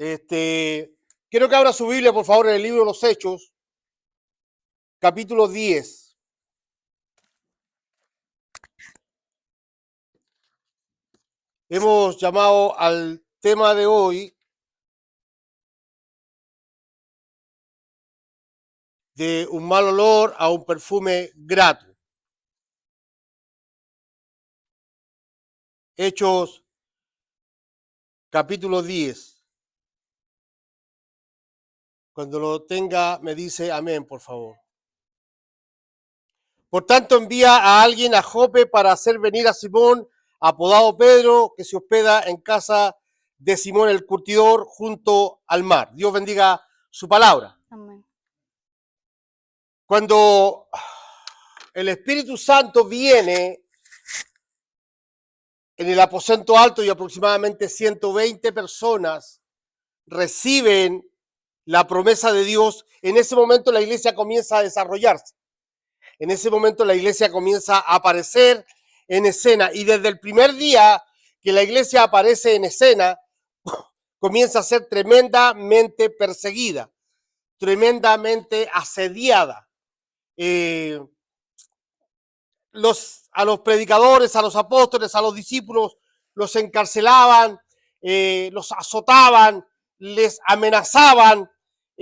Quiero que abra su Biblia, por favor, en el libro de los Hechos, capítulo 10. Hemos llamado al tema de hoy de un mal olor a un perfume grato. Hechos, capítulo 10. Cuando lo tenga, me dice amén, por favor. Por tanto, envía a alguien a Jope para hacer venir a Simón, apodado Pedro, que se hospeda en casa de Simón el curtidor junto al mar. Dios bendiga su palabra. Amén. Cuando el Espíritu Santo viene en el aposento alto y aproximadamente 120 personas reciben la promesa de Dios, en ese momento la iglesia comienza a desarrollarse. En ese momento la iglesia comienza a aparecer en escena, y desde el primer día que la iglesia aparece en escena, comienza a ser tremendamente perseguida, tremendamente asediada. A los predicadores, a los apóstoles, a los discípulos, los encarcelaban, los azotaban, les amenazaban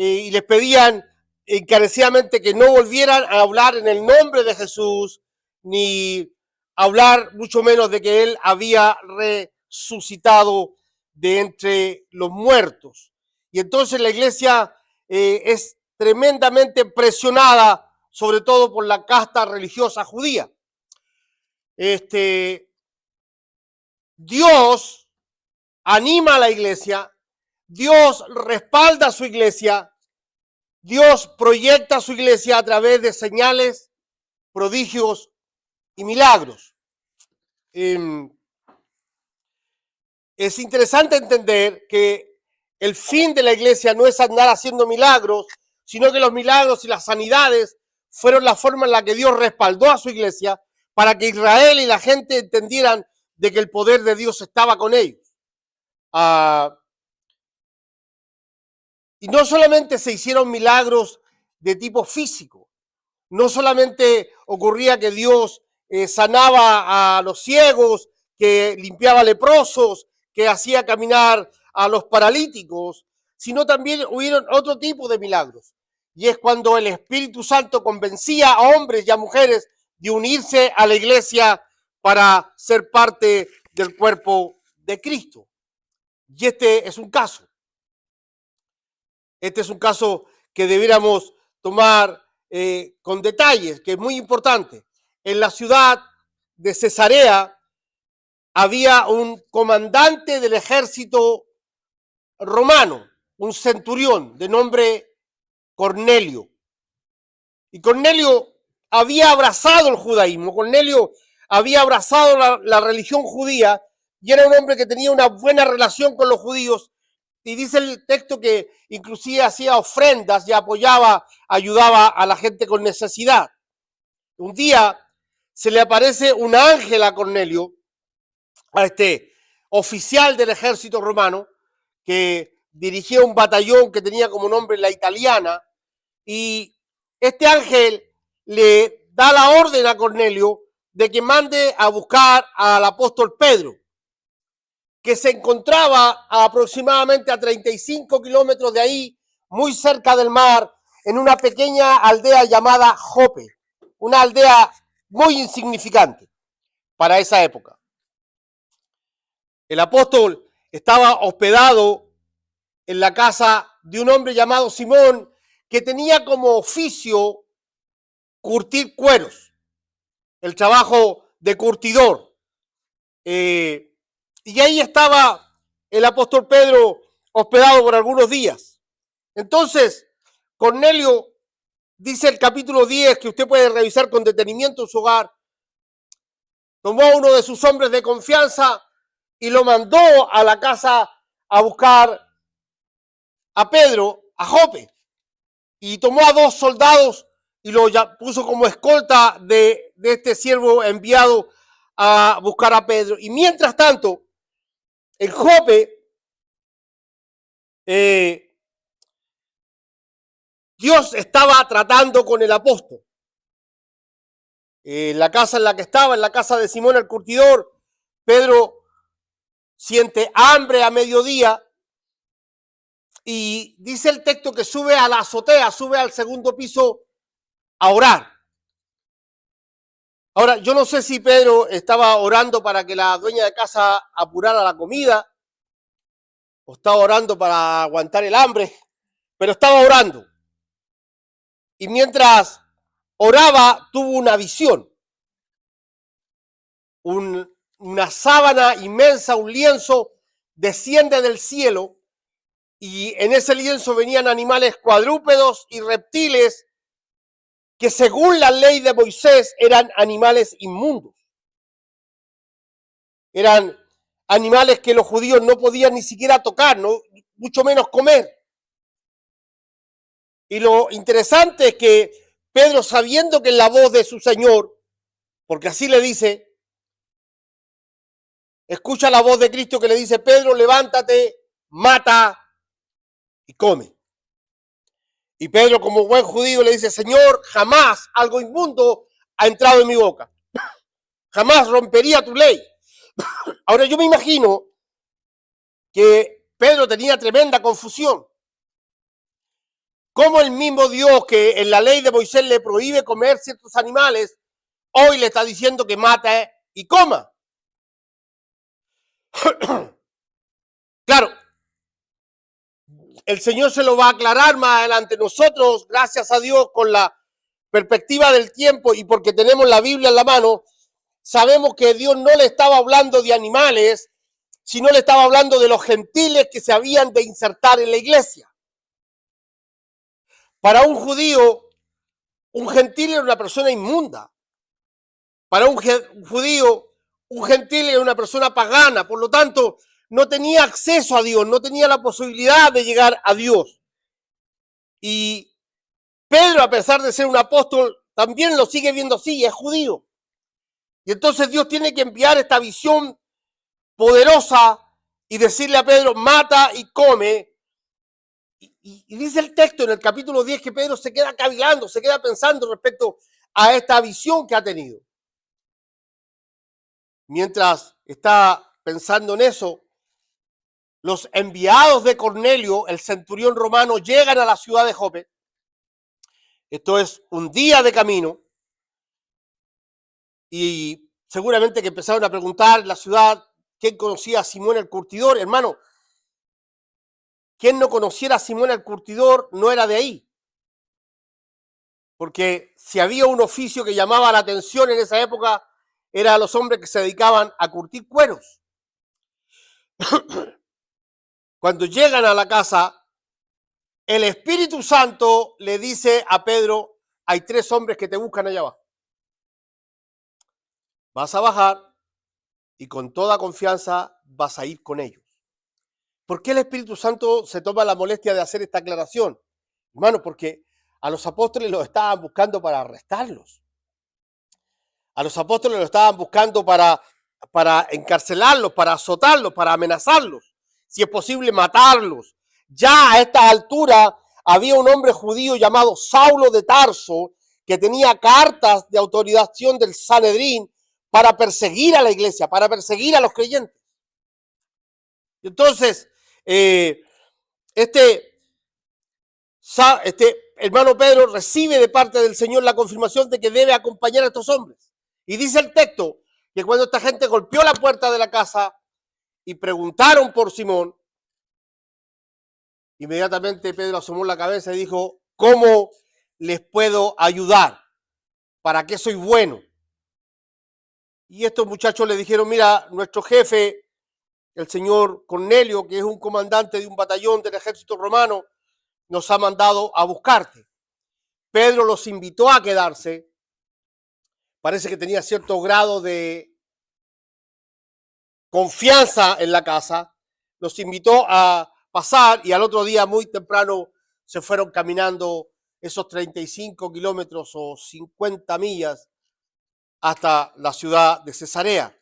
y les pedían encarecidamente que no volvieran a hablar en el nombre de Jesús, ni hablar mucho menos de que Él había resucitado de entre los muertos. Y entonces la iglesia es tremendamente presionada, sobre todo por la casta religiosa judía. Dios anima a la iglesia, Dios respalda a su iglesia, Dios proyecta a su iglesia a través de señales, prodigios y milagros. Es interesante entender que el fin de la iglesia no es andar haciendo milagros, sino que los milagros y las sanidades fueron la forma en la que Dios respaldó a su iglesia para que Israel y la gente entendieran de que el poder de Dios estaba con ellos. Y no solamente se hicieron milagros de tipo físico, no solamente ocurría que Dios sanaba a los ciegos, que limpiaba leprosos, que hacía caminar a los paralíticos, sino también hubieron otro tipo de milagros. Y es cuando el Espíritu Santo convencía a hombres y a mujeres de unirse a la iglesia para ser parte del cuerpo de Cristo. Y este es un caso. Este es un caso que debiéramos tomar con detalles, que es muy importante. En la ciudad de Cesarea había un comandante del ejército romano, un centurión de nombre Cornelio. Y Cornelio había abrazado el judaísmo, Cornelio había abrazado la religión judía y era un hombre que tenía una buena relación con los judíos. Y dice el texto que inclusive hacía ofrendas y ayudaba a la gente con necesidad. Un día se le aparece un ángel a Cornelio, a este oficial del ejército romano, que dirigía un batallón que tenía como nombre La Italiana, y este ángel le da la orden a Cornelio de que mande a buscar al apóstol Pedro, que se encontraba aproximadamente a 35 kilómetros de ahí, muy cerca del mar, en una pequeña aldea llamada Jope, una aldea muy insignificante para esa época. El apóstol estaba hospedado en la casa de un hombre llamado Simón, que tenía como oficio curtir cueros, el trabajo de curtidor. Y ahí estaba el apóstol Pedro hospedado por algunos días. Entonces, Cornelio, dice el capítulo 10, que usted puede revisar con detenimiento en su hogar, tomó a uno de sus hombres de confianza y lo mandó a la casa a buscar a Pedro, a Jope, y tomó a 2 soldados y lo puso como escolta de este siervo enviado a buscar a Pedro. Y mientras tanto, en Jope, Dios estaba tratando con el apóstol. En la casa en la que estaba, en la casa de Simón el curtidor, Pedro siente hambre a mediodía y dice el texto que sube a la azotea, sube al segundo piso a orar. Ahora, yo no sé si Pedro estaba orando para que la dueña de casa apurara la comida o estaba orando para aguantar el hambre, pero estaba orando. Y mientras oraba, tuvo una visión. Una sábana inmensa, un lienzo, desciende del cielo y en ese lienzo venían animales cuadrúpedos y reptiles que según la ley de Moisés eran animales inmundos. Eran animales que los judíos no podían ni siquiera tocar, no, mucho menos comer. Y lo interesante es que Pedro, sabiendo que es la voz de su Señor, porque así le dice, escucha la voz de Cristo que le dice, Pedro, levántate, mata y come. Y Pedro, como buen judío, le dice, Señor, jamás algo inmundo ha entrado en mi boca. Jamás rompería tu ley. Ahora yo me imagino que Pedro tenía tremenda confusión. ¿Cómo el mismo Dios que en la ley de Moisés le prohíbe comer ciertos animales, hoy le está diciendo que mate y coma? Claro, el Señor se lo va a aclarar más adelante. Nosotros, gracias a Dios, con la perspectiva del tiempo y porque tenemos la Biblia en la mano, sabemos que Dios no le estaba hablando de animales, sino le estaba hablando de los gentiles que se habían de insertar en la iglesia. Para un judío, un gentil era una persona inmunda. Para un judío, un gentil era una persona pagana. Por lo tanto, no tenía acceso a Dios, no tenía la posibilidad de llegar a Dios. Y Pedro, a pesar de ser un apóstol, también lo sigue viendo así, es judío. Y entonces Dios tiene que enviar esta visión poderosa y decirle a Pedro, mata y come. Y dice el texto en el capítulo 10 que Pedro se queda cavilando, se queda pensando respecto a esta visión que ha tenido. Mientras está pensando en eso, los enviados de Cornelio, el centurión romano, llegan a la ciudad de Jope. Esto es un día de camino. Y seguramente que empezaron a preguntar en la ciudad quién conocía a Simón el curtidor. Hermano, quien no conociera a Simón el curtidor no era de ahí. Porque si había un oficio que llamaba la atención en esa época, era a los hombres que se dedicaban a curtir cueros. Cuando llegan a la casa, el Espíritu Santo le dice a Pedro, hay 3 hombres que te buscan allá abajo. Vas a bajar y con toda confianza vas a ir con ellos. ¿Por qué el Espíritu Santo se toma la molestia de hacer esta aclaración? Hermano, porque a los apóstoles los estaban buscando para arrestarlos. A los apóstoles los estaban buscando para encarcelarlos, para azotarlos, para amenazarlos. Si es posible, matarlos. Ya a esta altura había un hombre judío llamado Saulo de Tarso que tenía cartas de autorización del Sanedrín para perseguir a la iglesia, para perseguir a los creyentes. Entonces, este hermano Pedro recibe de parte del Señor la confirmación de que debe acompañar a estos hombres. Y dice el texto que cuando esta gente golpeó la puerta de la casa y preguntaron por Simón, inmediatamente Pedro asomó la cabeza y dijo, ¿cómo les puedo ayudar? ¿Para qué soy bueno? Y estos muchachos le dijeron, mira, nuestro jefe, el señor Cornelio, que es un comandante de un batallón del ejército romano, nos ha mandado a buscarte. Pedro los invitó a quedarse. Parece que tenía cierto grado de confianza en la casa. Los invitó a pasar y al otro día muy temprano se fueron caminando esos 35 kilómetros o 50 millas hasta la ciudad de Cesarea.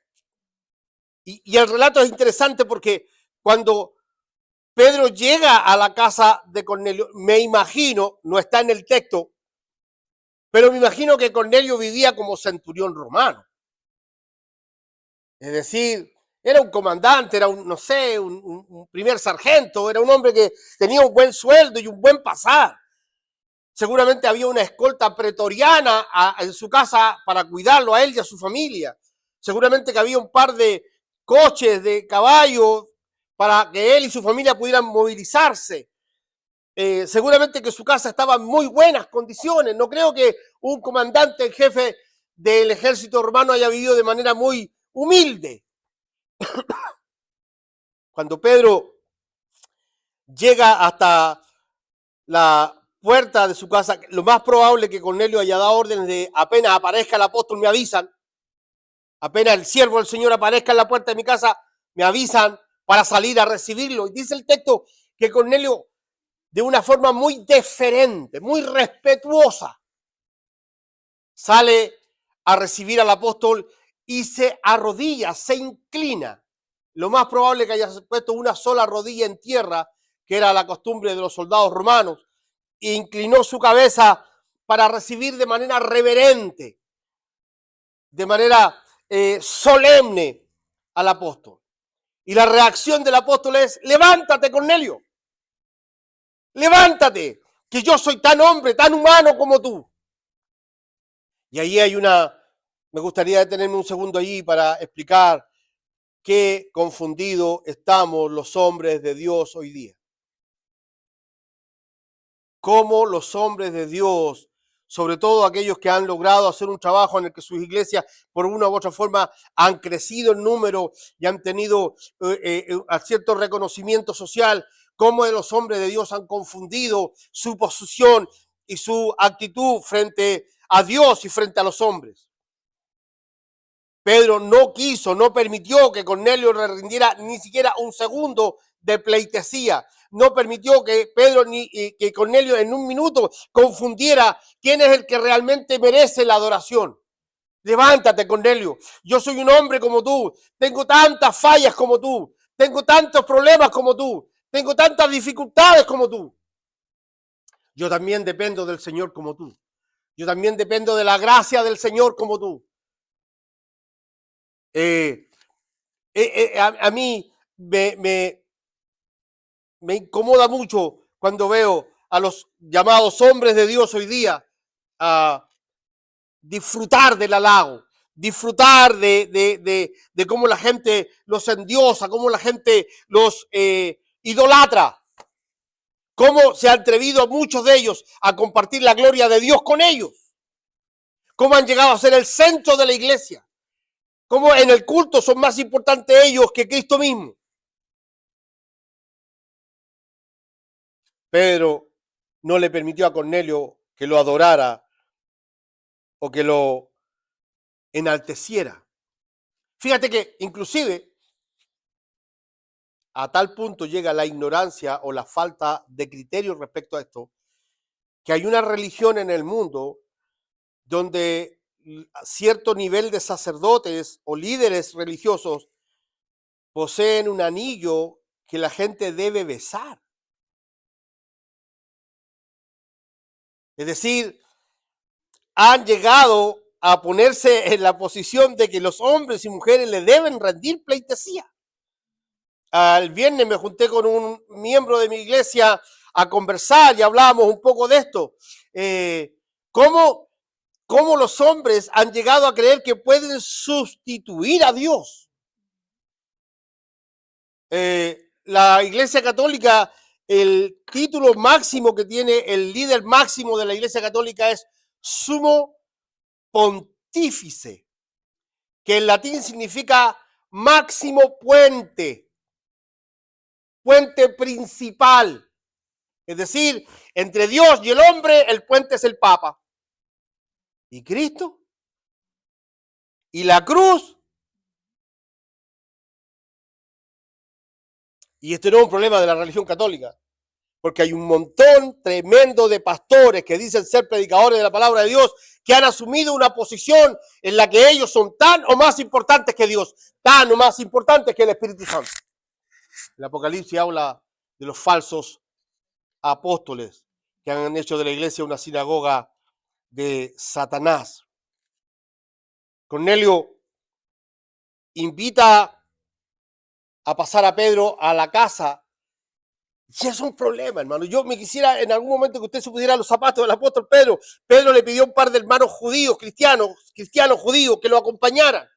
Y el relato es interesante porque cuando Pedro llega a la casa de Cornelio, me imagino, no está en el texto, pero me imagino que Cornelio vivía como centurión romano. Es decir, era un comandante, era un, no sé, un primer sargento, era un hombre que tenía un buen sueldo y un buen pasar. Seguramente había una escolta pretoriana en su casa para cuidarlo a él y a su familia. Seguramente que había un par de coches, de caballos, para que él y su familia pudieran movilizarse. Seguramente que su casa estaba en muy buenas condiciones. No creo que un comandante en jefe del ejército romano haya vivido de manera muy humilde. Cuando Pedro llega hasta la puerta de su casa, lo más probable es que Cornelio haya dado órdenes de apenas aparezca el apóstol me avisan, apenas el siervo del Señor aparezca en la puerta de mi casa, me avisan para salir a recibirlo. Y dice el texto que Cornelio, de una forma muy deferente, muy respetuosa, sale a recibir al apóstol y se arrodilla, se inclina. Lo más probable es que haya puesto una sola rodilla en tierra, que era la costumbre de los soldados romanos, e inclinó su cabeza para recibir de manera reverente, de manera solemne al apóstol. Y la reacción del apóstol es: levántate, Cornelio, levántate, que yo soy tan hombre, tan humano como tú. Y ahí hay me gustaría detenerme un segundo allí para explicar qué confundidos estamos los hombres de Dios hoy día. Cómo los hombres de Dios, sobre todo aquellos que han logrado hacer un trabajo en el que sus iglesias, por una u otra forma, han crecido en número y han tenido cierto reconocimiento social, cómo los hombres de Dios han confundido su posición y su actitud frente a Dios y frente a los hombres. Pedro no quiso, no permitió que Cornelio le rindiera ni siquiera un segundo de pleitesía. No permitió que Pedro ni que Cornelio en un minuto confundiera quién es el que realmente merece la adoración. Levántate, Cornelio. Yo soy un hombre como tú. Tengo tantas fallas como tú. Tengo tantos problemas como tú. Tengo tantas dificultades como tú. Yo también dependo del Señor como tú. Yo también dependo de la gracia del Señor como tú. A mí me incomoda mucho cuando veo a los llamados hombres de Dios hoy día a disfrutar del halago, disfrutar de cómo la gente los endiosa, cómo la gente los idolatra, cómo se han atrevido muchos de ellos a compartir la gloria de Dios con ellos, cómo han llegado a ser el centro de la iglesia, cómo en el culto son más importantes ellos que Cristo mismo. Pedro no le permitió a Cornelio que lo adorara o que lo enalteciera. Fíjate que inclusive a tal punto llega la ignorancia o la falta de criterio respecto a esto, que hay una religión en el mundo donde cierto nivel de sacerdotes o líderes religiosos poseen un anillo que la gente debe besar. Es decir, han llegado a ponerse en la posición de que los hombres y mujeres le deben rendir pleitesía. El viernes me junté con un miembro de mi iglesia a conversar y hablamos un poco de esto. ¿Cómo los hombres han llegado a creer que pueden sustituir a Dios? La Iglesia Católica, el título máximo que tiene el líder máximo de la Iglesia Católica es Sumo Pontífice, que en latín significa máximo puente, puente principal. Es decir, entre Dios y el hombre, el puente es el Papa. ¿Y Cristo? ¿Y la cruz? Y este no es un problema de la religión católica, porque hay un montón tremendo de pastores que dicen ser predicadores de la palabra de Dios, que han asumido una posición en la que ellos son tan o más importantes que Dios, tan o más importantes que el Espíritu Santo. El Apocalipsis habla de los falsos apóstoles que han hecho de la iglesia una sinagoga de Satanás. Cornelio invita a pasar a Pedro a la casa. Y es un problema, hermano. Yo me quisiera en algún momento que usted se pusiera los zapatos del apóstol Pedro. Pedro le pidió a un par de hermanos judíos, cristianos judíos, que lo acompañaran.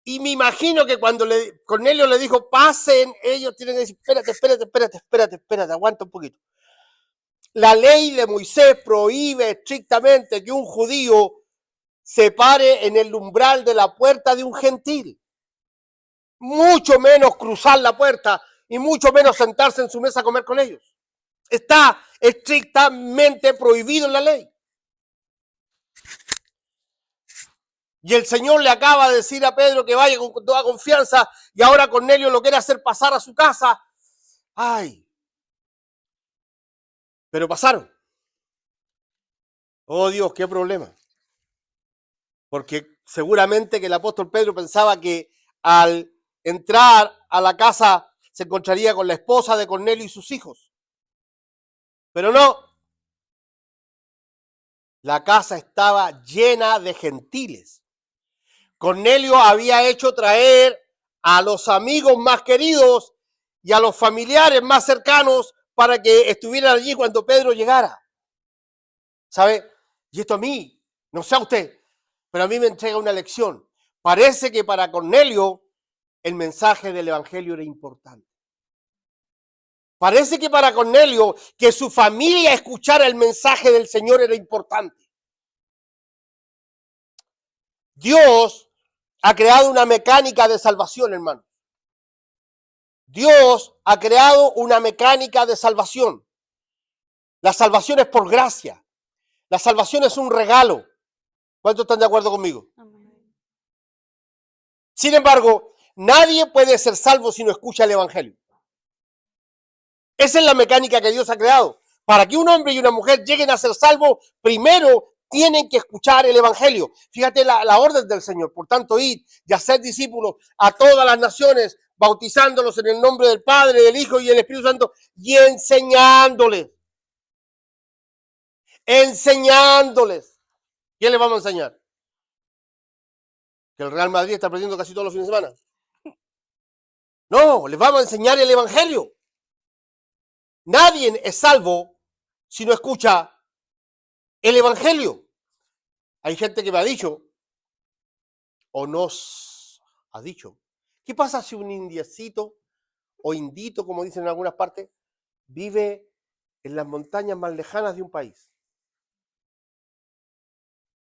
Y me imagino que cuando Cornelio le dijo, pasen, ellos tienen que decir, espérate, aguanta un poquito. La ley de Moisés prohíbe estrictamente que un judío se pare en el umbral de la puerta de un gentil. Mucho menos cruzar la puerta y mucho menos sentarse en su mesa a comer con ellos. Está estrictamente prohibido en la ley. Y el Señor le acaba de decir a Pedro que vaya con toda confianza y ahora Cornelio lo quiere hacer pasar a su casa. ¡Ay! Pero pasaron. Oh Dios, qué problema. Porque seguramente que el apóstol Pedro pensaba que al entrar a la casa se encontraría con la esposa de Cornelio y sus hijos. Pero no. La casa estaba llena de gentiles. Cornelio había hecho traer a los amigos más queridos y a los familiares más cercanos para que estuvieran allí cuando Pedro llegara. ¿Sabe? Y esto a mí, no sé a usted, pero a mí me entrega una lección. Parece que para Cornelio el mensaje del evangelio era importante. Parece que para Cornelio que su familia escuchara el mensaje del Señor era importante. Dios ha creado una mecánica de salvación, hermano. Dios ha creado una mecánica de salvación. La salvación es por gracia. La salvación es un regalo. ¿Cuántos están de acuerdo conmigo? Amén. Sin embargo, nadie puede ser salvo si no escucha el evangelio. Esa es la mecánica que Dios ha creado. Para que un hombre y una mujer lleguen a ser salvos, primero tienen que escuchar el evangelio. Fíjate la orden del Señor. Por tanto, id y haced discípulos a todas las naciones, bautizándolos en el nombre del Padre, del Hijo y del Espíritu Santo, y enseñándoles. Enseñándoles. ¿Quién les vamos a enseñar? ¿Que el Real Madrid está perdiendo casi todos los fines de semana? No, les vamos a enseñar el evangelio. Nadie es salvo si no escucha el evangelio. Hay gente que me ha dicho, o nos ha dicho, ¿qué pasa si un indiecito o indito, como dicen en algunas partes, vive en las montañas más lejanas de un país?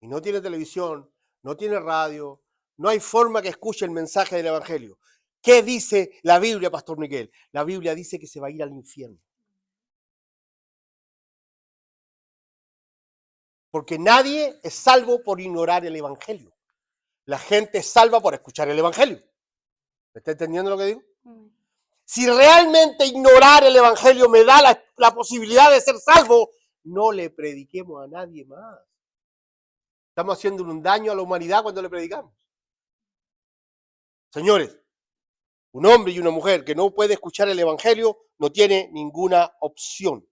Y no tiene televisión, no tiene radio, no hay forma que escuche el mensaje del evangelio. ¿Qué dice la Biblia, Pastor Miguel? La Biblia dice que se va a ir al infierno. Porque nadie es salvo por ignorar el evangelio. La gente es salva por escuchar el evangelio. ¿Me está entendiendo lo que digo? Si realmente ignorar el evangelio me da la posibilidad de ser salvo, no le prediquemos a nadie más. Estamos haciendo un daño a la humanidad cuando le predicamos. Señores, un hombre y una mujer que no puede escuchar el evangelio no tiene ninguna opción.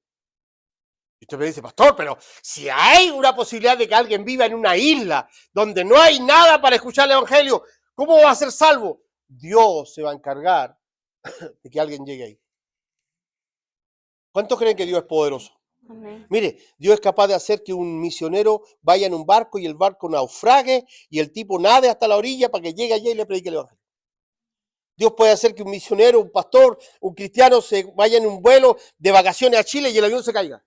Y usted me dice, pastor, pero si hay una posibilidad de que alguien viva en una isla donde no hay nada para escuchar el evangelio, ¿cómo va a ser salvo? Dios se va a encargar de que alguien llegue ahí. ¿Cuántos creen que Dios es poderoso? Amén. Mire, Dios es capaz de hacer que un misionero vaya en un barco y el barco naufrague y el tipo nade hasta la orilla para que llegue allá y le predique el evangelio. Dios puede hacer que un misionero, un pastor, un cristiano se vaya en un vuelo de vacaciones a Chile y el avión se caiga.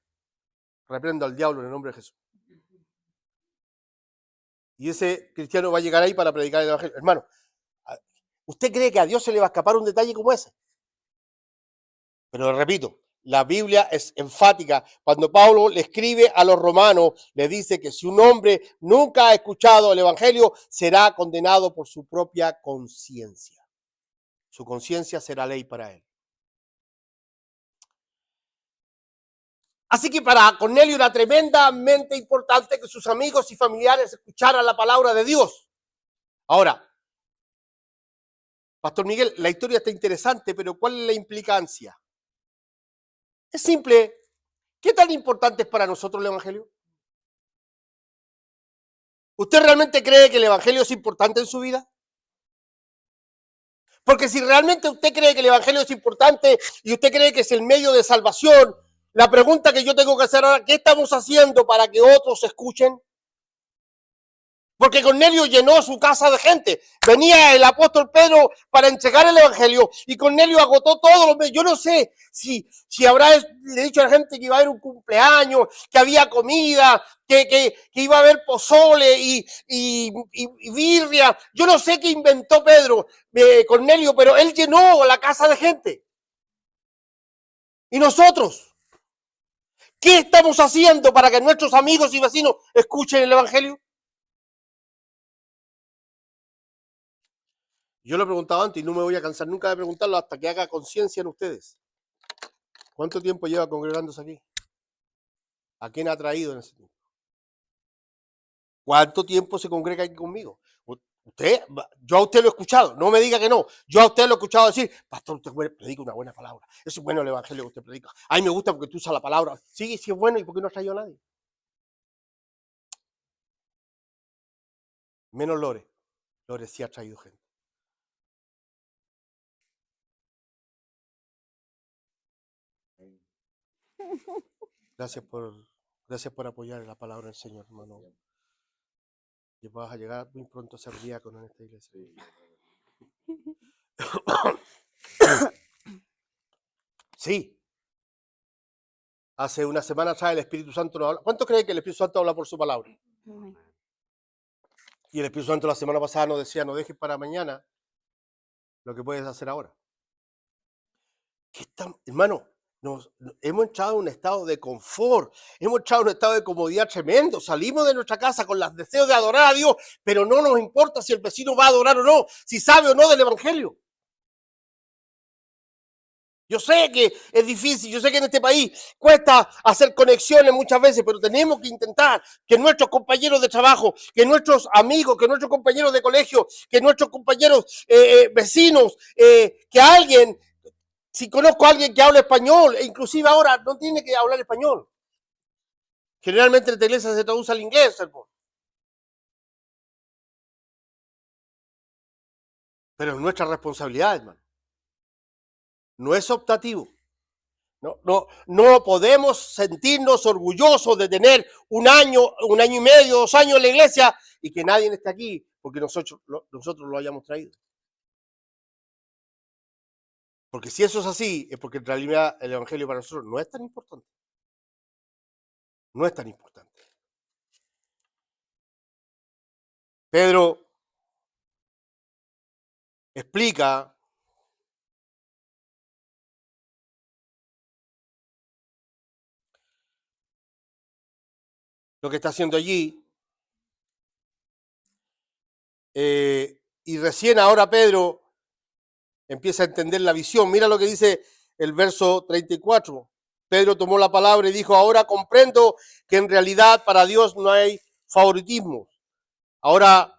Reprendo al diablo en el nombre de Jesús. Y ese cristiano va a llegar ahí para predicar el evangelio. Hermano, ¿usted cree que a Dios se le va a escapar un detalle como ese? Pero repito, la Biblia es enfática. Cuando Pablo le escribe a los romanos, le dice que si un hombre nunca ha escuchado el evangelio, será condenado por su propia conciencia. Su conciencia será ley para él. Así que para Cornelio era tremendamente importante que sus amigos y familiares escucharan la palabra de Dios. Ahora, Pastor Miguel, la historia está interesante, pero ¿cuál es la implicancia? Es simple. ¿Qué tan importante es para nosotros el Evangelio? ¿Usted realmente cree que el Evangelio es importante en su vida? Porque si realmente usted cree que el Evangelio es importante y usted cree que es el medio de salvación, la pregunta que yo tengo que hacer ahora, ¿qué estamos haciendo para que otros escuchen? Porque Cornelio llenó su casa de gente. Venía el apóstol Pedro para entregar el Evangelio y Cornelio agotó todos los medios. Yo no sé si habrá le dicho a la gente que iba a haber un cumpleaños, que había comida, que iba a haber pozole y birria. Yo no sé qué inventó Pedro, Cornelio, pero él llenó la casa de gente. ¿Y nosotros? ¿Qué estamos haciendo para que nuestros amigos y vecinos escuchen el Evangelio? Yo lo he preguntado antes y no me voy a cansar nunca de preguntarlo hasta que haga conciencia en ustedes. ¿Cuánto tiempo lleva congregándose aquí? ¿A quién ha traído en ese tiempo? ¿Cuánto tiempo se congrega aquí conmigo? Yo a usted lo he escuchado, no me diga que no. Yo a usted lo he escuchado decir, pastor, usted predica una buena palabra. Es bueno el evangelio que usted predica. A mí me gusta porque tú usas la palabra. Sí, sí es bueno, ¿y por qué no ha traído a nadie? Menos Lore. Lore sí ha traído gente. Gracias por apoyar la palabra del Señor, hermano. Y vas a llegar muy pronto a ser diácono en esta iglesia. Sí. Hace una semana atrás el Espíritu Santo nos habla. ¿Cuántos creen que el Espíritu Santo habla por su palabra? Y el Espíritu Santo la semana pasada nos decía, no dejes para mañana lo que puedes hacer ahora. Hermano, hemos entrado en un estado de confort, hemos entrado en un estado de comodidad tremendo. Salimos de nuestra casa con los deseos de adorar a Dios, pero no nos importa si el vecino va a adorar o no, si sabe o no del Evangelio. Yo sé que es difícil, yo sé que en este país cuesta hacer conexiones muchas veces, pero tenemos que intentar que nuestros compañeros de trabajo, que nuestros amigos, que nuestros compañeros de colegio, que nuestros compañeros vecinos, que alguien, si conozco a alguien que habla español, e inclusive ahora no tiene que hablar español. Generalmente en esta iglesia se traduce al inglés, hermano. Pero es nuestra responsabilidad, hermano. No es optativo. No podemos sentirnos orgullosos de tener un año y medio, 2 años en la iglesia y que nadie esté aquí porque nosotros lo hayamos traído. Porque si eso es así, es porque en realidad el Evangelio para nosotros no es tan importante. No es tan importante. Pedro explica lo que está haciendo allí. Y recién ahora Pedro empieza a entender la visión. Mira lo que dice el verso 34. Pedro tomó la palabra y dijo, ahora comprendo que en realidad para Dios no hay favoritismo. Ahora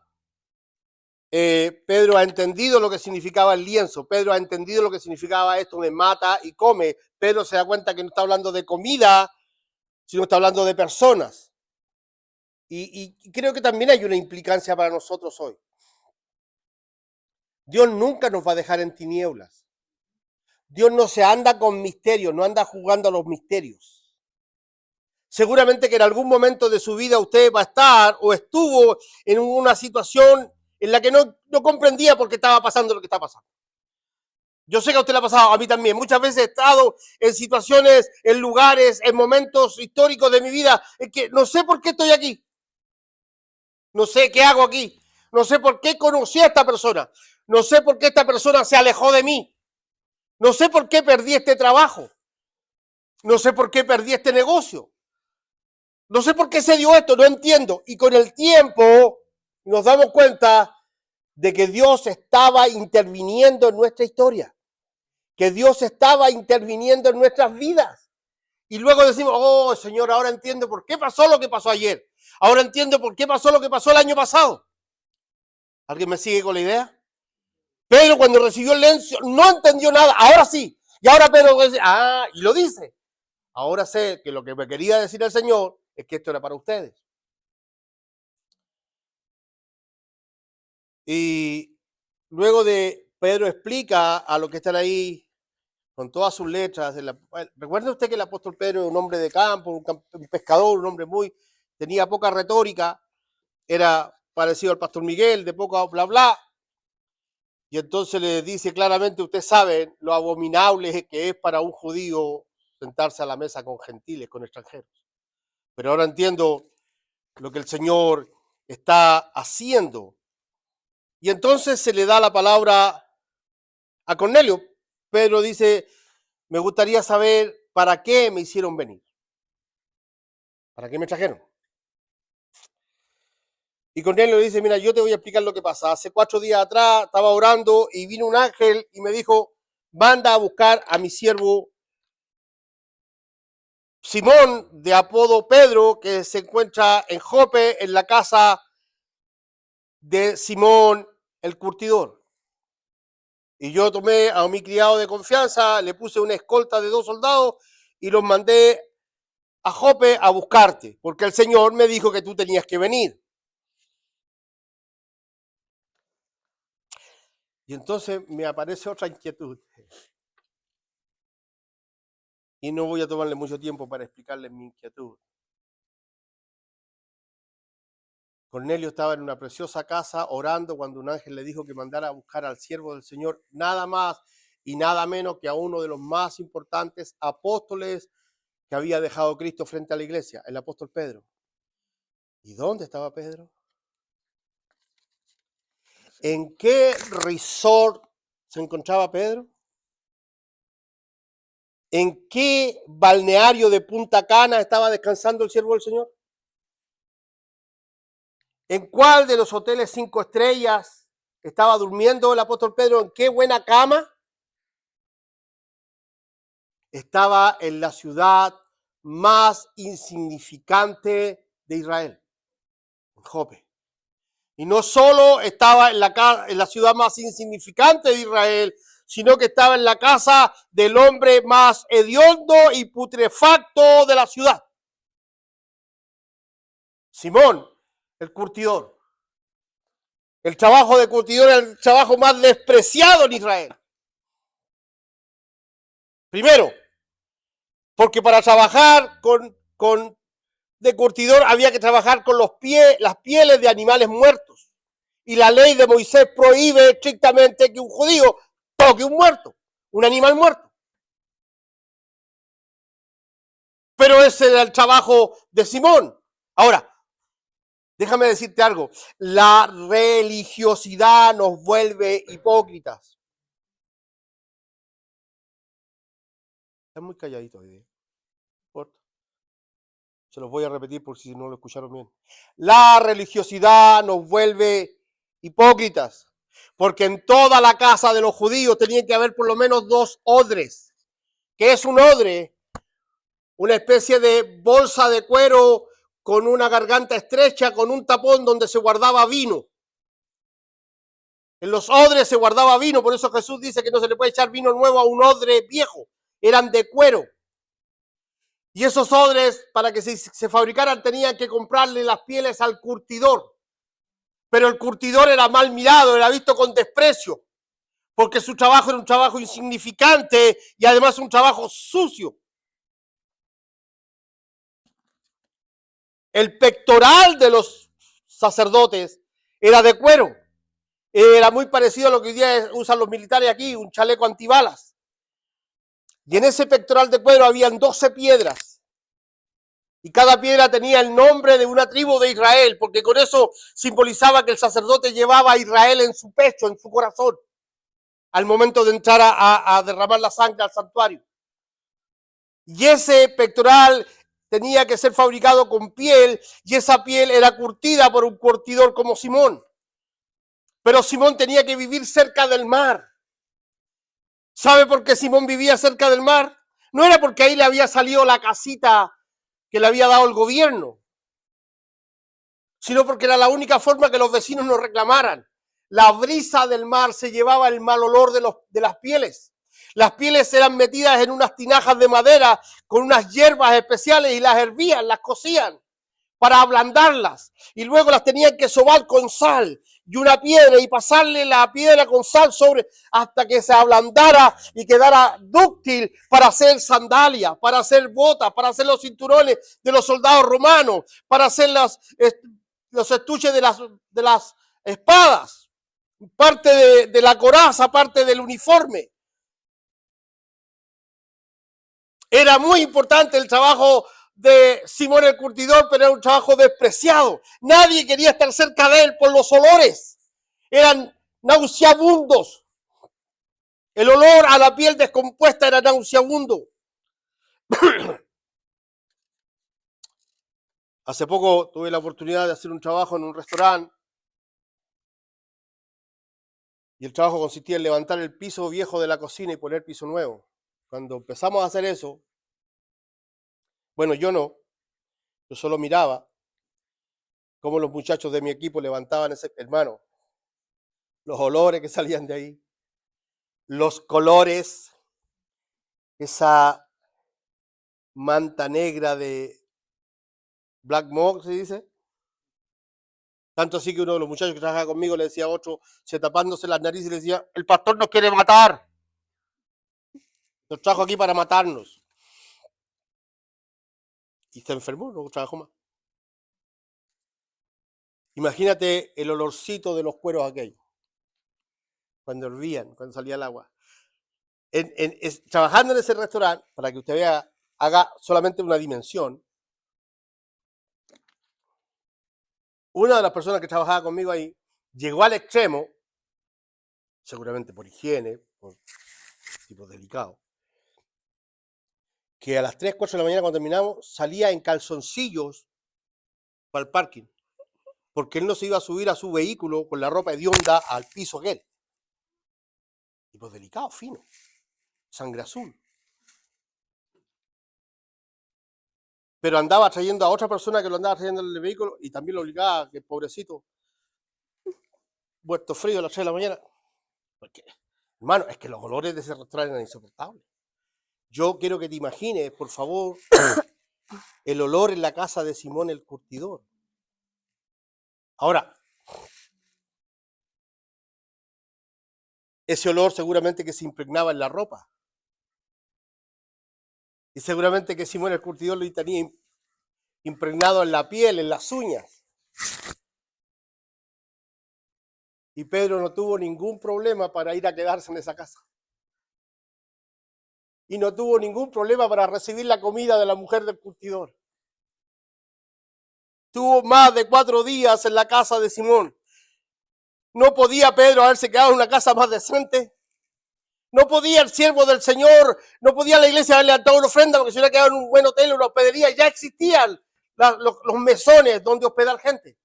Pedro ha entendido lo que significaba el lienzo. Pedro ha entendido lo que significaba esto de mata y come. Pedro se da cuenta que no está hablando de comida, sino está hablando de personas. Y creo que también hay una implicancia para nosotros hoy. Dios nunca nos va a dejar en tinieblas. Dios no se anda con misterios, no anda jugando a los misterios. Seguramente que en algún momento de su vida usted va a estar o estuvo en una situación en la que no comprendía por qué estaba pasando lo que está pasando. Yo sé que a usted le ha pasado, a mí también. Muchas veces he estado en situaciones, en lugares, en momentos históricos de mi vida en que no sé por qué estoy aquí. No sé qué hago aquí. No sé por qué conocí a esta persona. No sé por qué esta persona se alejó de mí. No sé por qué perdí este trabajo. No sé por qué perdí este negocio. No sé por qué se dio esto, no entiendo. Y con el tiempo nos damos cuenta de que Dios estaba interviniendo en nuestra historia. Que Dios estaba interviniendo en nuestras vidas. Y luego decimos, oh Señor, ahora entiendo por qué pasó lo que pasó ayer. Ahora entiendo por qué pasó lo que pasó el año pasado. ¿Alguien me sigue con la idea? Pedro cuando recibió el lienzo no entendió nada. Ahora sí. Y ahora Pedro dice, y lo dice. Ahora sé que lo que me quería decir el Señor es que esto era para ustedes. Y luego de Pedro explica a los que están ahí con todas sus letras. Recuerde usted que el apóstol Pedro era un hombre de campo, un pescador, un hombre tenía poca retórica, era parecido al pastor Miguel, de poca bla bla. Y entonces le dice claramente, ustedes saben lo abominable que es para un judío sentarse a la mesa con gentiles, con extranjeros. Pero ahora entiendo lo que el Señor está haciendo. Y entonces se le da la palabra a Cornelio. Pedro dice, me gustaría saber para qué me hicieron venir. ¿Para qué me trajeron? Y Cornelio le dice, mira, yo te voy a explicar lo que pasa. Hace 4 días atrás estaba orando y vino un ángel y me dijo, manda a buscar a mi siervo Simón, de apodo Pedro, que se encuentra en Jope, en la casa de Simón el curtidor. Y yo tomé a mi criado de confianza, le puse una escolta de 2 soldados y los mandé a Jope a buscarte, porque el Señor me dijo que tú tenías que venir. Y entonces me aparece otra inquietud. Y no voy a tomarle mucho tiempo para explicarles mi inquietud. Cornelio estaba en una preciosa casa orando cuando un ángel le dijo que mandara a buscar al siervo del Señor, nada más y nada menos que a uno de los más importantes apóstoles que había dejado Cristo frente a la iglesia, el apóstol Pedro. ¿Y dónde estaba Pedro? ¿En qué resort se encontraba Pedro? ¿En qué balneario de Punta Cana estaba descansando el siervo del Señor? ¿En cuál de los hoteles 5 estrellas estaba durmiendo el apóstol Pedro? ¿En qué buena cama? Estaba en la ciudad más insignificante de Israel, en Jope. Y no solo estaba en la ciudad más insignificante de Israel, sino que estaba en la casa del hombre más hediondo y putrefacto de la ciudad. Simón, el curtidor. El trabajo de curtidor es el trabajo más despreciado en Israel. Primero, porque para trabajar de curtidor había que trabajar con las pieles de animales muertos. Y la ley de Moisés prohíbe estrictamente que un judío toque un muerto, un animal muerto. Pero ese era el trabajo de Simón. Ahora, déjame decirte algo. La religiosidad nos vuelve hipócritas. Está muy calladito hoy. Se los voy a repetir por si no lo escucharon bien. La religiosidad nos vuelve hipócritas. Porque en toda la casa de los judíos tenía que haber por lo menos 2 odres. ¿Qué es un odre? Una especie de bolsa de cuero con una garganta estrecha, con un tapón donde se guardaba vino. En los odres se guardaba vino, por eso Jesús dice que no se le puede echar vino nuevo a un odre viejo. Eran de cuero. Y esos odres, para que se fabricaran, tenían que comprarle las pieles al curtidor. Pero el curtidor era mal mirado, era visto con desprecio, porque su trabajo era un trabajo insignificante y además un trabajo sucio. El pectoral de los sacerdotes era de cuero. Era muy parecido a lo que hoy día usan los militares aquí, un chaleco antibalas. Y en ese pectoral de cuero habían 12 piedras. Y cada piedra tenía el nombre de una tribu de Israel, porque con eso simbolizaba que el sacerdote llevaba a Israel en su pecho, en su corazón, al momento de entrar a derramar la sangre al santuario. Y ese pectoral tenía que ser fabricado con piel, y esa piel era curtida por un curtidor como Simón. Pero Simón tenía que vivir cerca del mar. ¿Sabe por qué Simón vivía cerca del mar? No era porque ahí le había salido la casita que le había dado el gobierno, sino porque era la única forma que los vecinos nos reclamaran. La brisa del mar se llevaba el mal olor de las pieles. Las pieles eran metidas en unas tinajas de madera con unas hierbas especiales y las hervían, las cocían para ablandarlas. Y luego las tenían que sobar con sal y una piedra y pasarle la piedra con sal sobre hasta que se ablandara y quedara dúctil para hacer sandalias, para hacer botas, para hacer los cinturones de los soldados romanos, para hacer los estuches de las espadas, parte de la coraza, parte del uniforme. Era muy importante el trabajo de Simón el Curtidor, pero era un trabajo despreciado. Nadie quería estar cerca de él por los olores. Eran nauseabundos. El olor a la piel descompuesta era nauseabundo. Hace poco tuve la oportunidad de hacer un trabajo en un restaurante y el trabajo consistía en levantar el piso viejo de la cocina y poner piso nuevo. Cuando empezamos a hacer eso, bueno, yo no, yo solo miraba cómo los muchachos de mi equipo levantaban ese, hermano, los olores que salían de ahí, los colores, esa manta negra de Black Mold, se dice. Tanto así que uno de los muchachos que trabajaba conmigo le decía a otro, se tapándose las narices, y le decía, el pastor nos quiere matar. Nos trajo aquí para matarnos. Y se enfermó, no trabajó más. Imagínate el olorcito de los cueros aquellos, cuando hervían, cuando salía el agua. Trabajando en ese restaurante, para que usted vea, haga solamente una dimensión, una de las personas que trabajaba conmigo ahí llegó al extremo, seguramente por higiene, por tipo delicado, que a las 3, 4 de la mañana cuando terminamos salía en calzoncillos para el parking, porque él no se iba a subir a su vehículo con la ropa hedionda al piso aquel. Tipo delicado, fino, sangre azul. Pero andaba trayendo a otra persona que lo andaba trayendo en el vehículo y también lo obligaba, que pobrecito, muerto frío a las 3 de la mañana. Porque, hermano, es que los olores de ese restaurante eran insoportables. Yo quiero que te imagines, por favor, el olor en la casa de Simón el Curtidor. Ahora, ese olor seguramente que se impregnaba en la ropa. Y seguramente que Simón el Curtidor lo tenía impregnado en la piel, en las uñas. Y Pedro no tuvo ningún problema para ir a quedarse en esa casa. Y no tuvo ningún problema para recibir la comida de la mujer del curtidor. Tuvo más de 4 días en la casa de Simón. ¿No podía Pedro haberse quedado en una casa más decente? ¿No podía el siervo del Señor, no podía la iglesia haberle dado una ofrenda porque se hubiera quedado en un buen hotel o una hospedería? Ya existían los mesones donde hospedar gente.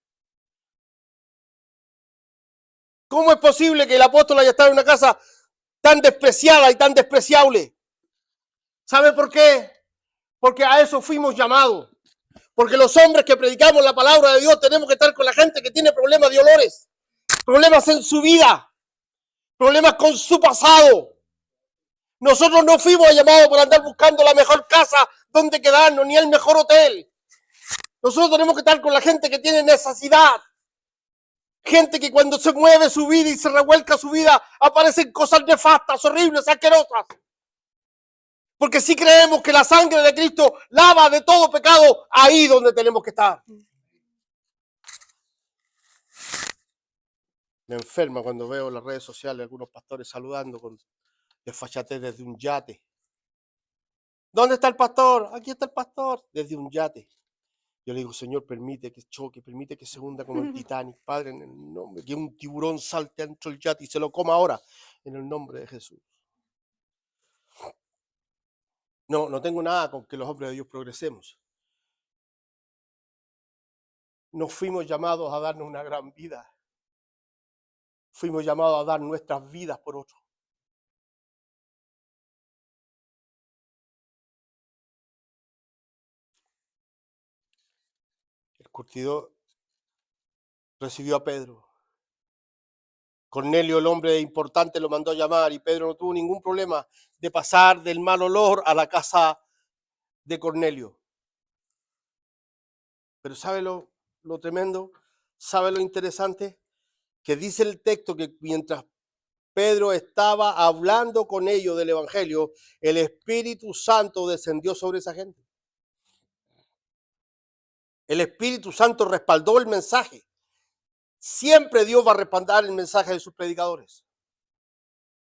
¿Cómo es posible que el apóstol haya estado en una casa tan despreciada y tan despreciable? ¿Sabe por qué? Porque a eso fuimos llamados. Porque los hombres que predicamos la palabra de Dios tenemos que estar con la gente que tiene problemas de olores, problemas en su vida, problemas con su pasado. Nosotros no fuimos llamados para andar buscando la mejor casa donde quedarnos, ni el mejor hotel. Nosotros tenemos que estar con la gente que tiene necesidad. Gente que cuando se mueve su vida y se revuelca su vida, aparecen cosas nefastas, horribles, asquerosas. Porque si creemos que la sangre de Cristo lava de todo pecado, ahí donde tenemos que estar. Me enferma cuando veo en las redes sociales algunos pastores saludando con desfachatez desde un yate. ¿Dónde está el pastor? Aquí está el pastor. Desde un yate. Yo le digo, Señor, permite que choque, permite que se hunda como el Titanic. Padre, en el nombre, que un tiburón salte dentro del yate y se lo coma ahora, en el nombre de Jesús. No tengo nada con que los hombres de Dios progresemos. No fuimos llamados a darnos una gran vida. Fuimos llamados a dar nuestras vidas por otros. El curtidor recibió a Pedro. Cornelio, el hombre importante, lo mandó a llamar y Pedro no tuvo ningún problema de pasar del mal olor a la casa de Cornelio. Pero ¿sabe lo tremendo? ¿Sabe lo interesante? Que dice el texto que mientras Pedro estaba hablando con ellos del Evangelio, el Espíritu Santo descendió sobre esa gente. El Espíritu Santo respaldó el mensaje. Siempre Dios va a respaldar el mensaje de sus predicadores.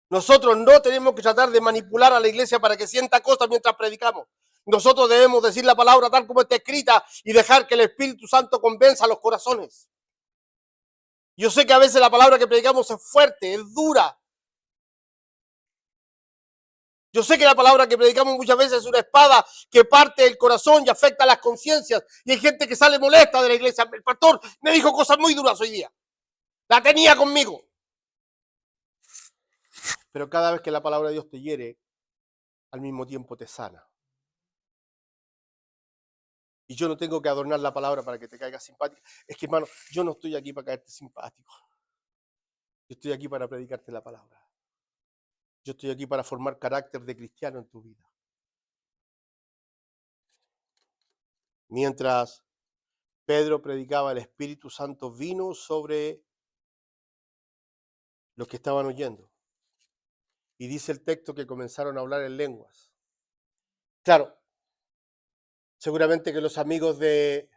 Nosotros no tenemos que tratar de manipular a la iglesia para que sienta cosas mientras predicamos. Nosotros debemos decir la palabra tal como está escrita y dejar que el Espíritu Santo convenza a los corazones. Yo sé que a veces la palabra que predicamos es fuerte, es dura. Yo sé que la palabra que predicamos muchas veces es una espada que parte del corazón y afecta a las conciencias. Y hay gente que sale molesta de la iglesia. El pastor me dijo cosas muy duras hoy día. La tenía conmigo. Pero cada vez que la palabra de Dios te hiere, al mismo tiempo te sana. Y yo no tengo que adornar la palabra para que te caiga simpático. Es que, hermano, yo no estoy aquí para caerte simpático. Yo estoy aquí para predicarte la palabra. Yo estoy aquí para formar carácter de cristiano en tu vida. Mientras Pedro predicaba, el Espíritu Santo vino sobre los que estaban oyendo. Y dice el texto que comenzaron a hablar en lenguas. Claro, seguramente que los amigos de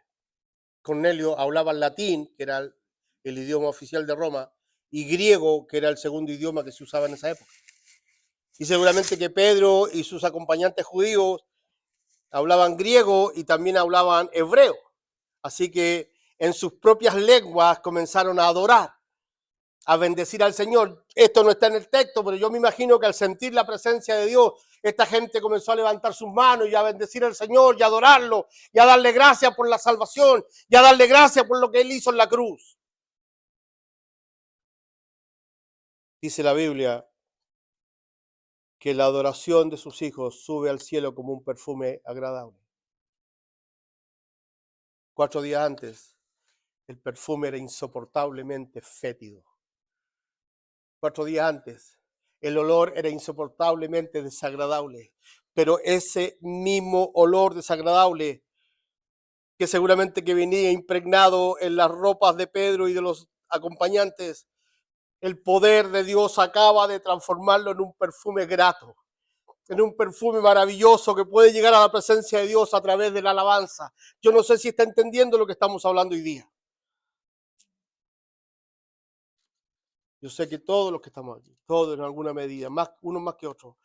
Cornelio hablaban latín, que era el idioma oficial de Roma, y griego, que era el segundo idioma que se usaba en esa época. Y seguramente que Pedro y sus acompañantes judíos hablaban griego y también hablaban hebreo. Así que en sus propias lenguas comenzaron a adorar, a bendecir al Señor. Esto no está en el texto, pero yo me imagino que al sentir la presencia de Dios, esta gente comenzó a levantar sus manos y a bendecir al Señor y a adorarlo y a darle gracias por la salvación y a darle gracias por lo que Él hizo en la cruz. Dice la Biblia que la adoración de sus hijos sube al cielo como un perfume agradable. 4 días antes, el perfume era insoportablemente fétido. 4 días antes, el olor era insoportablemente desagradable. Pero ese mismo olor desagradable, que seguramente que venía impregnado en las ropas de Pedro y de los acompañantes, el poder de Dios acaba de transformarlo en un perfume grato, en un perfume maravilloso que puede llegar a la presencia de Dios a través de la alabanza. Yo no sé si está entendiendo lo que estamos hablando hoy día. Yo sé que todos los que estamos aquí, todos en alguna medida, unos más que otros,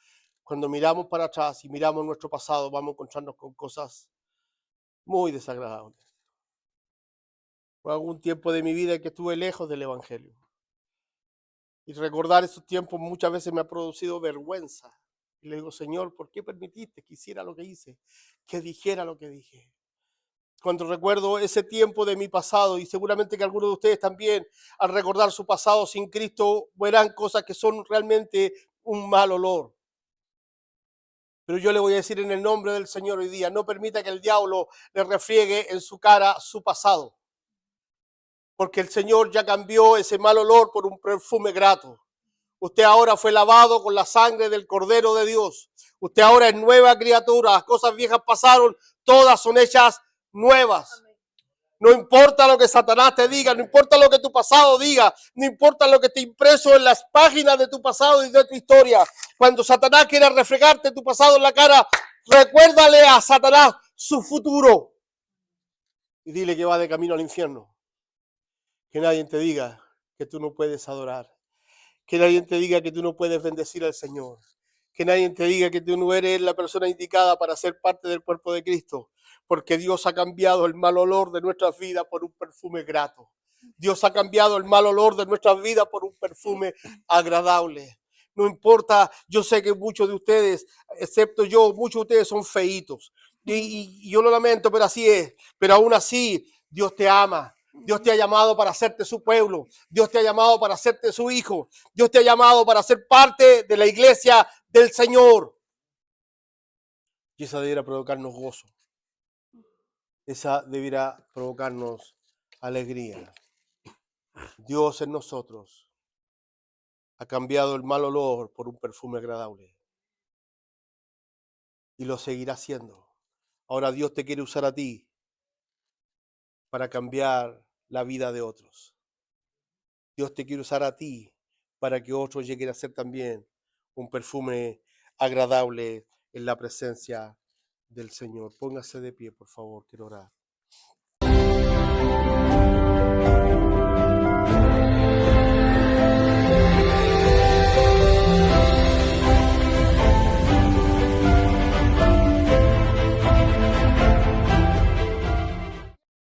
cuando miramos para atrás y miramos nuestro pasado, vamos a encontrarnos con cosas muy desagradables. Fue algún tiempo de mi vida en que estuve lejos del Evangelio. Y recordar esos tiempos muchas veces me ha producido vergüenza. Y le digo, Señor, ¿por qué permitiste que hiciera lo que hice? Que dijera lo que dije. Cuando recuerdo ese tiempo de mi pasado, y seguramente que algunos de ustedes también, al recordar su pasado sin Cristo, verán cosas que son realmente un mal olor. Pero yo le voy a decir en el nombre del Señor hoy día, no permita que el diablo le refriegue en su cara su pasado. Porque el Señor ya cambió ese mal olor por un perfume grato. Usted ahora fue lavado con la sangre del Cordero de Dios. Usted ahora es nueva criatura. Las cosas viejas pasaron, todas son hechas nuevas. No importa lo que Satanás te diga, no importa lo que tu pasado diga, no importa lo que te impreso en las páginas de tu pasado y de tu historia. Cuando Satanás quiera refregarte tu pasado en la cara, recuérdale a Satanás su futuro y dile que va de camino al infierno. Que nadie te diga que tú no puedes adorar. Que nadie te diga que tú no puedes bendecir al Señor. Que nadie te diga que tú no eres la persona indicada para ser parte del cuerpo de Cristo. Porque Dios ha cambiado el mal olor de nuestras vidas por un perfume grato. Dios ha cambiado el mal olor de nuestras vidas por un perfume agradable. No importa, yo sé que muchos de ustedes, excepto yo, muchos de ustedes son feitos. Y yo lo lamento, pero así es. Pero aún así, Dios te ama. Dios te ha llamado para hacerte su pueblo. Dios te ha llamado para hacerte su hijo. Dios te ha llamado para ser parte de la iglesia del Señor. Y esa debiera provocarnos gozo. Esa debiera provocarnos alegría. Dios en nosotros ha cambiado el mal olor por un perfume agradable. y lo seguirá haciendo. Ahora Dios te quiere usar a ti para cambiar la vida de otros. Dios te quiere usar a ti para que otros lleguen a ser también un perfume agradable en la presencia del Señor. Póngase de pie, por favor, quiero orar.